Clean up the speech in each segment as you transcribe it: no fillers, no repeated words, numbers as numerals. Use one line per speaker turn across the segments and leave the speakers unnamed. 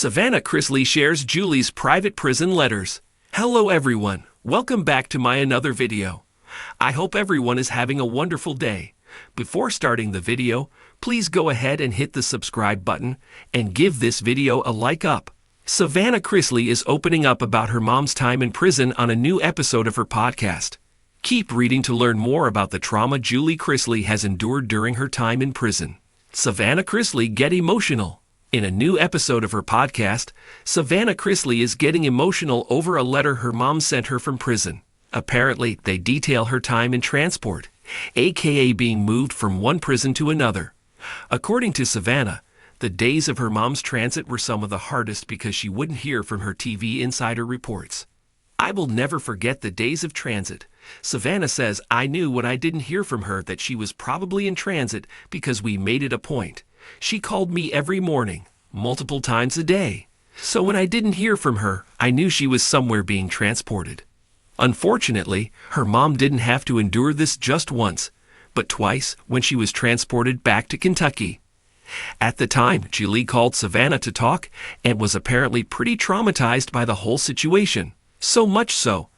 Savannah Chrisley shares Julie's private prison letters. Hello everyone, welcome back to my another video. I hope everyone is having a wonderful day. Before starting the video, please go ahead and hit the subscribe button and give this video a like up. Savannah Chrisley is opening up about her mom's time in prison on a new episode of her podcast. Keep reading to learn more about the trauma Julie Chrisley has endured during her time in prison. Savannah Chrisley get emotional. In a new episode of her podcast, Savannah Chrisley is getting emotional over a letter her mom sent her from prison. Apparently, they detail her time in transport, aka being moved from one prison to another. According to Savannah, the days of her mom's transit were some of the hardest because she wouldn't hear from her TV insider reports. I will never forget the days of transit. Savannah says, I knew when I didn't hear from her that she was probably in transit because we made it a point. She called me every morning, multiple times a day. So when I didn't hear from her, I knew she was somewhere being transported. Unfortunately, her mom didn't have to endure this just once, but twice when she was transported back to Kentucky. At the time, Julie called Savannah to talk and was apparently pretty traumatized by the whole situation. So much so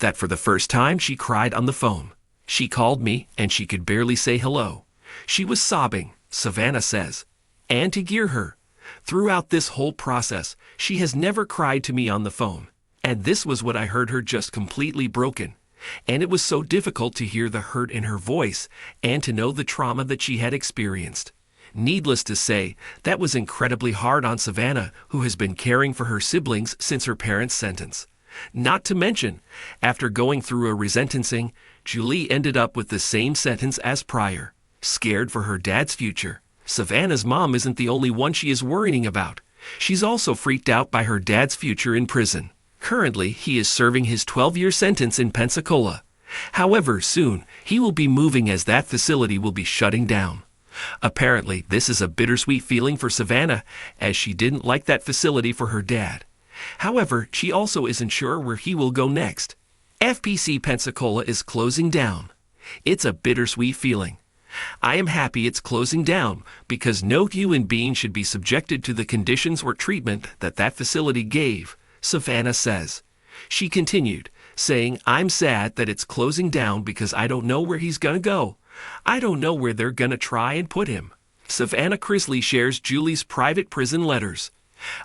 that for the first time she cried on the phone. She called me and she could barely say hello. She was sobbing, Savannah says. And to gear her, throughout this whole process, she has never cried to me on the phone. And this was what I heard her just completely broken. And it was so difficult to hear the hurt in her voice and to know the trauma that she had experienced. Needless to say, that was incredibly hard on Savannah, who has been caring for her siblings since her parents' sentence. Not to mention, after going through a resentencing, Julie ended up with the same sentence as prior. Scared for her dad's future, Savannah's mom isn't the only one she is worrying about. She's also freaked out by her dad's future in prison. Currently, he is serving his 12-year sentence in Pensacola. However, soon, he will be moving as that facility will be shutting down. Apparently, this is a bittersweet feeling for Savannah, as she didn't like that facility for her dad. However, she also isn't sure where he will go next. FPC Pensacola is closing down. It's a bittersweet feeling. I am happy it's closing down because no human being should be subjected to the conditions or treatment that facility gave, Savannah says. She continued, saying, I'm sad that it's closing down because I don't know where he's gonna go. I don't know where they're gonna try and put him. Savannah Chrisley shares Julie's private prison letters.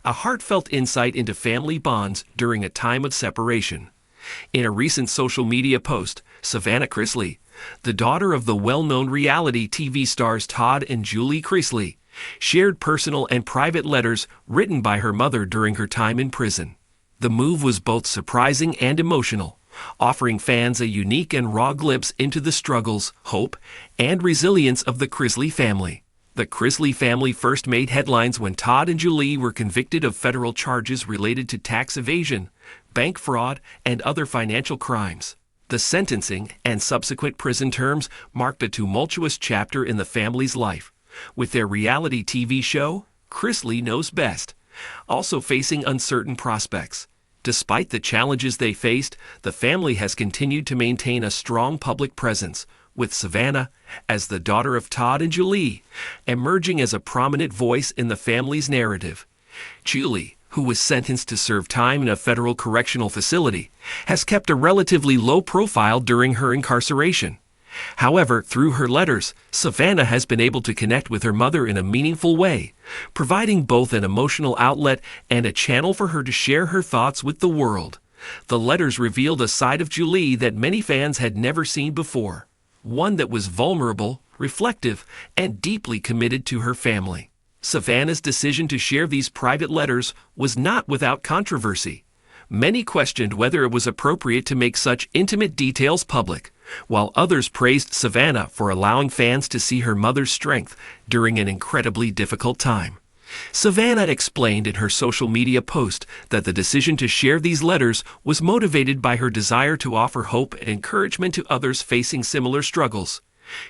A heartfelt insight into family bonds during a time of separation. In a recent social media post, Savannah Chrisley, the daughter of the well-known reality TV stars Todd and Julie Chrisley, shared personal and private letters written by her mother during her time in prison. The move was both surprising and emotional, offering fans a unique and raw glimpse into the struggles, hope, and resilience of the Chrisley family. The Chrisley family first made headlines when Todd and Julie were convicted of federal charges related to tax evasion, bank fraud, and other financial crimes. The sentencing and subsequent prison terms marked a tumultuous chapter in the family's life, with their reality TV show, Chrisley Knows Best, also facing uncertain prospects. Despite the challenges they faced, the family has continued to maintain a strong public presence, with Savannah, as the daughter of Todd and Julie, emerging as a prominent voice in the family's narrative. Julie, who was sentenced to serve time in a federal correctional facility, has kept a relatively low profile during her incarceration. However, through her letters, Savannah has been able to connect with her mother in a meaningful way, providing both an emotional outlet and a channel for her to share her thoughts with the world. The letters revealed a side of Julie that many fans had never seen before. One that was vulnerable, reflective, and deeply committed to her family. Savannah's decision to share these private letters was not without controversy. Many questioned whether it was appropriate to make such intimate details public, while others praised Savannah for allowing fans to see her mother's strength during an incredibly difficult time. Savannah explained in her social media post that the decision to share these letters was motivated by her desire to offer hope and encouragement to others facing similar struggles.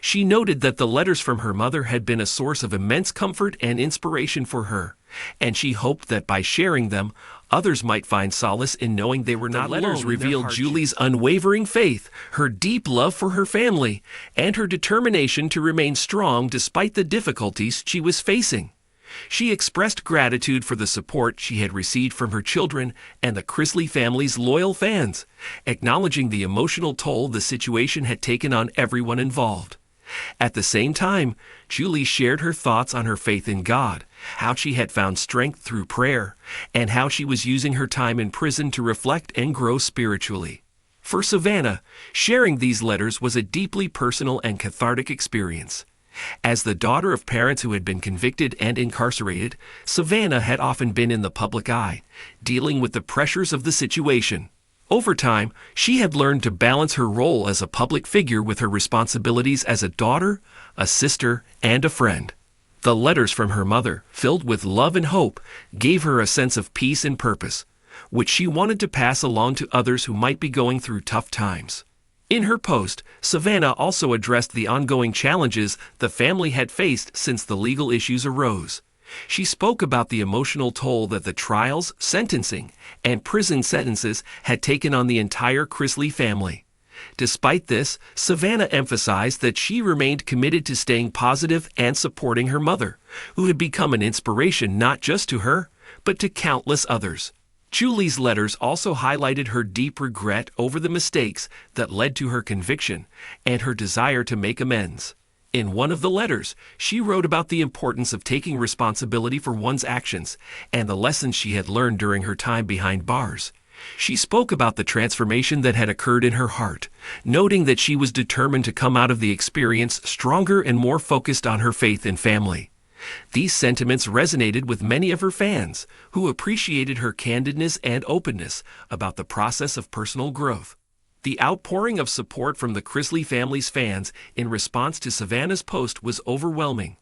She noted that the letters from her mother had been a source of immense comfort and inspiration for her, and she hoped that by sharing them, others might find solace in knowing they were not alone. The letters revealed Julie's unwavering faith, her deep love for her family, and her determination to remain strong despite the difficulties she was facing. She expressed gratitude for the support she had received from her children and the Chrisley family's loyal fans, acknowledging the emotional toll the situation had taken on everyone involved. At the same time, Julie shared her thoughts on her faith in God, how she had found strength through prayer, and how she was using her time in prison to reflect and grow spiritually. For Savannah, sharing these letters was a deeply personal and cathartic experience. As the daughter of parents who had been convicted and incarcerated, Savannah had often been in the public eye, dealing with the pressures of the situation. Over time, she had learned to balance her role as a public figure with her responsibilities as a daughter, a sister, and a friend. The letters from her mother, filled with love and hope, gave her a sense of peace and purpose, which she wanted to pass along to others who might be going through tough times. In her post, Savannah also addressed the ongoing challenges the family had faced since the legal issues arose. She spoke about the emotional toll that the trials, sentencing, and prison sentences had taken on the entire Chrisley family. Despite this, Savannah emphasized that she remained committed to staying positive and supporting her mother, who had become an inspiration not just to her, but to countless others. Julie's letters also highlighted her deep regret over the mistakes that led to her conviction and her desire to make amends. In one of the letters, she wrote about the importance of taking responsibility for one's actions and the lessons she had learned during her time behind bars. She spoke about the transformation that had occurred in her heart, noting that she was determined to come out of the experience stronger and more focused on her faith and family. These sentiments resonated with many of her fans, who appreciated her candidness and openness about the process of personal growth. The outpouring of support from the Chrisley family's fans in response to Savannah's post was overwhelming.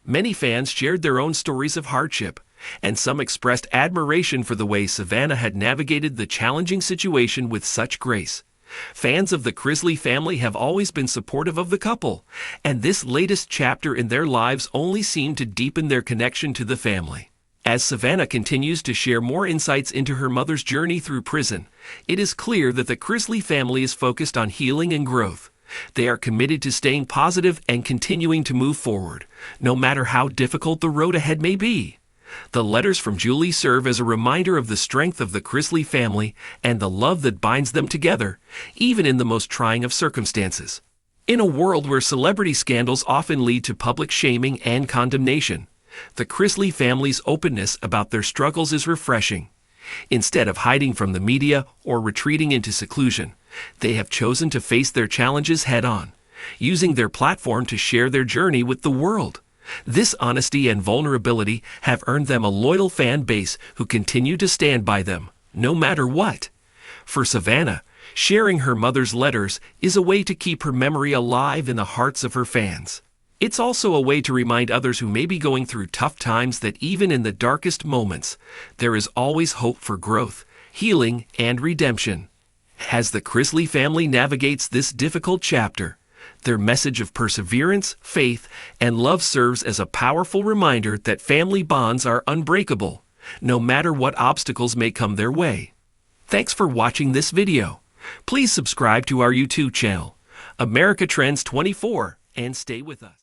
Many fans shared their own stories of hardship, and some expressed admiration for the way Savannah had navigated the challenging situation with such grace. Fans of the Chrisley family have always been supportive of the couple, and this latest chapter in their lives only seemed to deepen their connection to the family. As Savannah continues to share more insights into her mother's journey through prison, it is clear that the Chrisley family is focused on healing and growth. They are committed to staying positive and continuing to move forward, no matter how difficult the road ahead may be. The letters from Julie serve as a reminder of the strength of the Chrisley family and the love that binds them together, even in the most trying of circumstances. In a world where celebrity scandals often lead to public shaming and condemnation, the Chrisley family's openness about their struggles is refreshing. Instead of hiding from the media or retreating into seclusion, they have chosen to face their challenges head-on, using their platform to share their journey with the world. This honesty and vulnerability have earned them a loyal fan base who continue to stand by them, no matter what. For Savannah, sharing her mother's letters is a way to keep her memory alive in the hearts of her fans. It's also a way to remind others who may be going through tough times that even in the darkest moments, there is always hope for growth, healing, and redemption. As the Chrisley family navigates this difficult chapter, their message of perseverance, faith, and love serves as a powerful reminder that family bonds are unbreakable, no matter what obstacles may come their way. Thanks for watching this video. Please subscribe to our YouTube channel, America Trends 24, and stay with us.